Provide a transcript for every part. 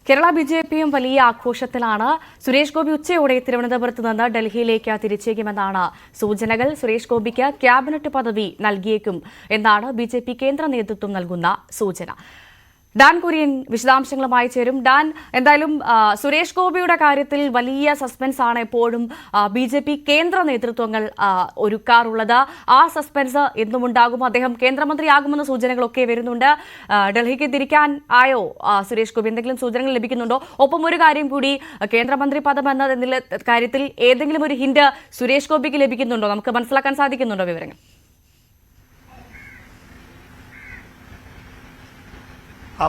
കേരള ബിജെപിയും വലിയ ആഘോഷത്തിലാണ്. സുരേഷ് ഗോപി ഉച്ചയോടെ തിരുവനന്തപുരത്ത് നിന്ന് ഡൽഹിയിലേക്ക് തിരിച്ചേക്കുമെന്നാണ് സൂചനകൾ. സുരേഷ് ഗോപിക്ക് ക്യാബിനറ്റ് പദവി നൽകിയേക്കും എന്നാണ് ബിജെപി കേന്ദ്ര നേതൃത്വം നൽകുന്ന സൂചന. ഡാൻ കുര്യൻ വിശദാംശങ്ങളുമായി ചേരും. ഡാൻ, എന്തായാലും സുരേഷ് ഗോപിയുടെ കാര്യത്തിൽ വലിയ സസ്പെൻസ് ആണ് എപ്പോഴും ബിജെപി കേന്ദ്ര നേതൃത്വങ്ങൾ ഒരുക്കാറുള്ളത്. ആ സസ്പെൻസ് എന്നും ഉണ്ടാകും. അദ്ദേഹം കേന്ദ്രമന്ത്രിയാകുമെന്ന സൂചനകളൊക്കെ വരുന്നുണ്ട്. ഡൽഹിക്ക് തിരിക്കാൻ ആയോ സുരേഷ് ഗോപി? എന്തെങ്കിലും സൂചനകൾ ലഭിക്കുന്നുണ്ടോ? ഒപ്പം ഒരു കാര്യം കൂടി, കേന്ദ്രമന്ത്രി പദം എന്ന കാര്യത്തിൽ ഏതെങ്കിലും ഒരു ഹിന്റ് സുരേഷ് ഗോപിക്ക് ലഭിക്കുന്നുണ്ടോ? നമുക്ക് മനസ്സിലാക്കാൻ സാധിക്കുന്നുണ്ടോ വിവരങ്ങൾ?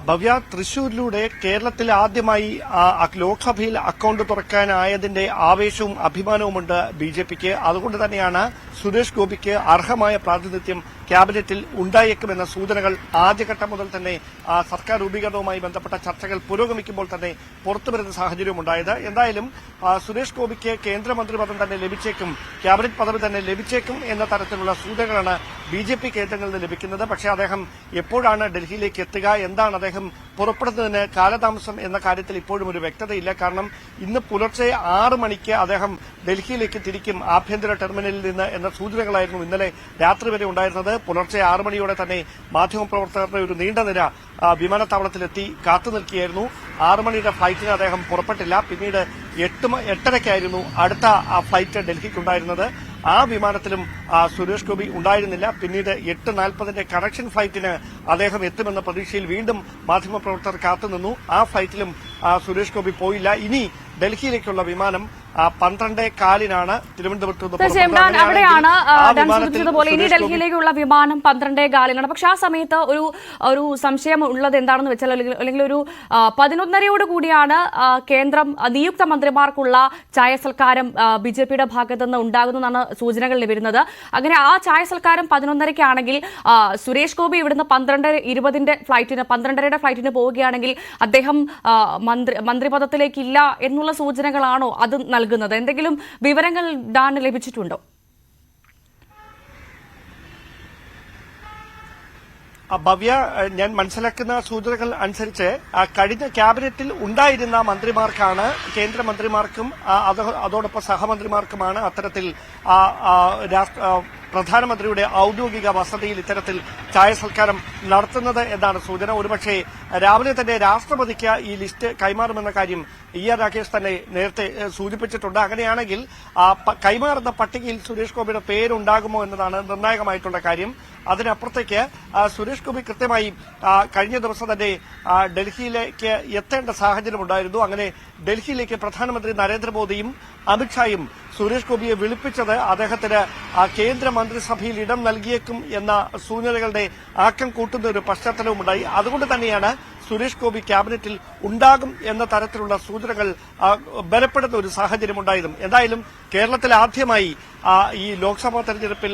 ഭവ്യ, തൃശൂരിലൂടെ കേരളത്തിൽ ആദ്യമായി ലോക്സഭയിൽ അക്കൌണ്ട് തുറക്കാനായതിന്റെ ആവേശവും അഭിമാനവുമുണ്ട് ബിജെപിക്ക്. അതുകൊണ്ട് തന്നെയാണ് സുരേഷ് ഗോപിക്ക് അർഹമായ പ്രാതിനിധ്യം ക്യാബിനറ്റിൽ ഉണ്ടായേക്കുമെന്ന സൂചനകൾ ആദ്യഘട്ടം മുതൽ തന്നെ സർക്കാർ രൂപീകരണവുമായി ബന്ധപ്പെട്ട ചർച്ചകൾ പുരോഗമിക്കുമ്പോൾ തന്നെ പുറത്തുവരുന്ന സാഹചര്യം ഉണ്ടായത്. എന്തായാലും സുരേഷ് ഗോപിക്ക് കേന്ദ്രമന്ത്രി പദം തന്നെ ലഭിച്ചേക്കും, ക്യാബിനറ്റ് പദവി തന്നെ ലഭിച്ചേക്കും എന്ന തരത്തിലുള്ള സൂചനകളാണ് ബിജെപി കേന്ദ്രങ്ങളിൽ നിന്ന് ലഭിക്കുന്നത്. പക്ഷേ അദ്ദേഹം എപ്പോഴാണ് ഡൽഹിയിലേക്ക് എത്തുക, എന്താണ് അദ്ദേഹം പുറപ്പെടുന്നതിന് കാലതാമസം എന്ന കാര്യത്തിൽ ഇപ്പോഴും ഒരു വ്യക്തതയില്ല. കാരണം ഇന്ന് പുലർച്ചെ 6 മണിക്ക് അദ്ദേഹം ഡൽഹിയിലേക്ക് തിരിക്കും ആഭ്യന്തര ടെർമിനലിൽ നിന്ന് എന്ന സൂചനകളായിരുന്നു ഇന്നലെ രാത്രി വരെ ഉണ്ടായിരുന്നത്. പുലർച്ചെ 6 മണിയോടെ തന്നെ മാധ്യമപ്രവർത്തകരുടെ ഒരു നീണ്ട നിര വിമാനത്താവളത്തിലെത്തി കാത്തു നിൽക്കുകയായിരുന്നു. 6 മണിയുടെ ഫ്ലൈറ്റിന് അദ്ദേഹം പുറപ്പെട്ടില്ല. പിന്നീട് 8:30-ക്കായിരുന്നു അടുത്ത ഫ്ലൈറ്റ് ഡൽഹിക്കുണ്ടായിരുന്നത്. ആ വിമാനത്തിലും സുരേഷ് ഗോപി ഉണ്ടായിരുന്നില്ല. പിന്നീട് 8:40-ന്റെ കണക്ഷൻ ഫ്ലൈറ്റിന് അദ്ദേഹം എത്തുമെന്ന പ്രതീക്ഷയിൽ വീണ്ടും മാധ്യമപ്രവർത്തകർ കാത്തുനിന്നു. ആ ഫ്ലൈറ്റിലും സുരേഷ് ഗോപി പോയില്ല. ഇനി ഡൽഹിയിലേക്കുള്ള വിമാനം 12:15-നാണ് തിരുവനന്തപുരത്ത്. അവിടെയാണ് സൂചിപ്പിച്ചതുപോലെ ഇനി ഡൽഹിയിലേക്കുള്ള വിമാനം 12:15-നാണ്. പക്ഷെ ആ സമയത്ത് ഒരു സംശയം ഉള്ളത് എന്താണെന്ന് വെച്ചാൽ, അല്ലെങ്കിൽ ഒരു 11:30യോട് കൂടിയാണ് കേന്ദ്രം നിയുക്ത മന്ത്രിമാർക്കുള്ള ചായ സൽക്കാരം ബിജെപിയുടെ ഭാഗത്തുനിന്ന് ഉണ്ടാകുന്നതാണ് സൂചനകൾ വരുന്നത്. അങ്ങനെ ആ ചായ സൽക്കാരം 11:30-ക്കാണെങ്കിൽ സുരേഷ് ഗോപി ഇവിടുന്ന് 12:20-ന്റെ ഫ്ലൈറ്റിന് 12:30-യുടെ ഫ്ലൈറ്റിന് പോവുകയാണെങ്കിൽ അദ്ദേഹം മന്ത്രിപദത്തിലേക്കില്ല എന്നുള്ള സൂചനകളാണോ അത് നൽകുന്നത്? എന്തെങ്കിലും വിവരങ്ങൾ ഡാന് ലഭിച്ചിട്ടുണ്ടോ? ഭവ്യ, ഞാൻ മനസ്സിലാക്കുന്ന സൂചനകൾ അനുസരിച്ച് കഴിഞ്ഞ ക്യാബിനറ്റിൽ ഉണ്ടായിരുന്ന മന്ത്രിമാർക്കാണ്, കേന്ദ്രമന്ത്രിമാർക്കും അതോടൊപ്പം സഹമന്ത്രിമാർക്കുമാണ് അത്തരത്തിൽ പ്രധാനമന്ത്രിയുടെ ഔദ്യോഗിക വസതിയിൽ ഇത്തരത്തിൽ ചായ സൽക്കാരം നടത്തുന്നത് എന്നാണ് സൂചന. ഒരുപക്ഷെ രാവിലെ തന്നെ രാഷ്ട്രപതിക്ക് ഈ ലിസ്റ്റ് കൈമാറുമെന്ന കാര്യം ER രാകേഷ് തന്നെ നേരത്തെ സൂചിപ്പിച്ചിട്ടുണ്ട്. അങ്ങനെയാണെങ്കിൽ കൈമാറുന്ന പട്ടികയിൽ സുരേഷ് ഗോപിയുടെ പേരുണ്ടാകുമോ എന്നതാണ് നിർണായകമായിട്ടുള്ള കാര്യം. അതിനപ്പുറത്തേക്ക് സുരേഷ് ഗോപി കൃത്യമായി കഴിഞ്ഞ ദിവസം തന്നെ ഡൽഹിയിലേക്ക് എത്തേണ്ട സാഹചര്യമുണ്ടായിരുന്നു. അങ്ങനെ ഡൽഹിയിലേക്ക് പ്രധാനമന്ത്രി നരേന്ദ്രമോദിയും അമിത്ഷായും സുരേഷ് ഗോപിയെ വിളിപ്പിച്ചത് അദ്ദേഹത്തിന് കേന്ദ്രമന്ത്രിസഭയിൽ ഇടം നൽകിയേക്കും എന്ന സൂചനകളുടെ ആക്കം കൂട്ടുന്ന ഒരു പശ്ചാത്തലവുമുണ്ടായി. അതുകൊണ്ട് തന്നെയാണ് സുരേഷ് ഗോപി ക്യാബിനറ്റിൽ ഉണ്ടാകും എന്ന തരത്തിലുള്ള സൂചനകൾ ബലപ്പെടുന്ന ഒരു സാഹചര്യമുണ്ടായതും. എന്തായാലും കേരളത്തിൽ ആദ്യമായി ഈ ലോക്സഭാ തെരഞ്ഞെടുപ്പിൽ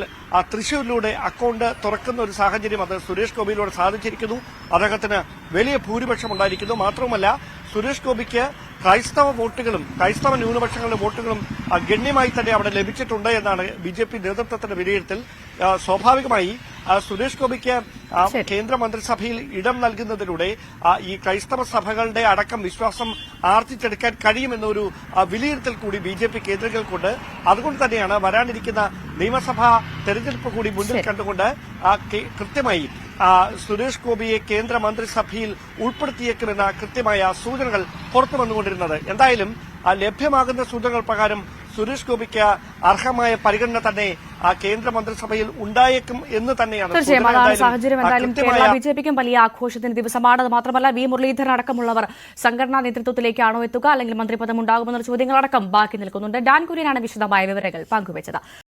തൃശൂരിലൂടെ അക്കൌണ്ട് തുറക്കുന്ന ഒരു സാഹചര്യം അത് സുരേഷ് ഗോപിയിലൂടെ സാധിച്ചിരിക്കുന്നു. അദ്ദേഹത്തിന് വലിയ ഭൂരിപക്ഷം ഉണ്ടായിരിക്കുന്നു. മാത്രവുമല്ല, സുരേഷ് ഗോപിക്ക് ക്രൈസ്തവ ന്യൂനപക്ഷങ്ങളുടെ വോട്ടുകളും ഗണ്യമായി തന്നെ അവിടെ ലഭിച്ചിട്ടുണ്ട് എന്നാണ് ബിജെപി നേതൃത്വത്തിന്റെ വിലയിരുത്തൽ. സ്വാഭാവികമായി സുരേഷ് ഗോപിക്ക് കേന്ദ്രമന്ത്രിസഭയിൽ ഇടം നൽകുന്നതിലൂടെ ഈ ക്രൈസ്തവ സഭകളുടെ അടക്കം വിശ്വാസം ആർജിച്ചെടുക്കാൻ കഴിയുമെന്നൊരു വിലയിരുത്തൽ കൂടി ബിജെപി കേന്ദ്രങ്ങൾക്കുണ്ട്. അതുകൊണ്ട് തന്നെയാണ് വരാനിരിക്കുന്ന നിയമസഭാ തെരഞ്ഞെടുപ്പ് കൂടി മുന്നിൽ കണ്ടുകൊണ്ട് കൃത്യമായി സുരേഷ് ഗോപിയെ കേന്ദ്രമന്ത്രിസഭയിൽ ഉൾപ്പെടുത്തിയേക്കുമെന്ന കൃത്യമായ സൂചനകൾ പുറത്തു വന്നുകൊണ്ടിരുന്നത്. എന്തായാലും ലഭ്യമാകുന്ന സൂചനകൾ പ്രകാരം സുരേഷ് ഗോപിക്ക് അർഹമായ പരിഗണന തന്നെ കേന്ദ്രമന്ത്രിസഭയിൽ ഉണ്ടായേക്കും എന്ന് തന്നെയാണ്. തീർച്ചയായും അതാണ് സാഹചര്യം. എന്തായാലും കേരള ബിജെപിക്കും വലിയ ആഘോഷത്തിന്റെ ദിവസമാണ്. അത് മാത്രമല്ല, വി മുരളീധരൻ അടക്കമുള്ളവർ സംഘടനാ നേതൃത്വത്തിലേക്കാണോ എത്തുക, അല്ലെങ്കിൽ മന്ത്രിപദം ഉണ്ടാകുമെന്ന ചോദ്യങ്ങളടക്കം ബാക്കി നിൽക്കുന്നുണ്ട്. ഡാൻ കുര്യനാണ് വിശദമായ വിവരങ്ങൾ പങ്കുവച്ചത്.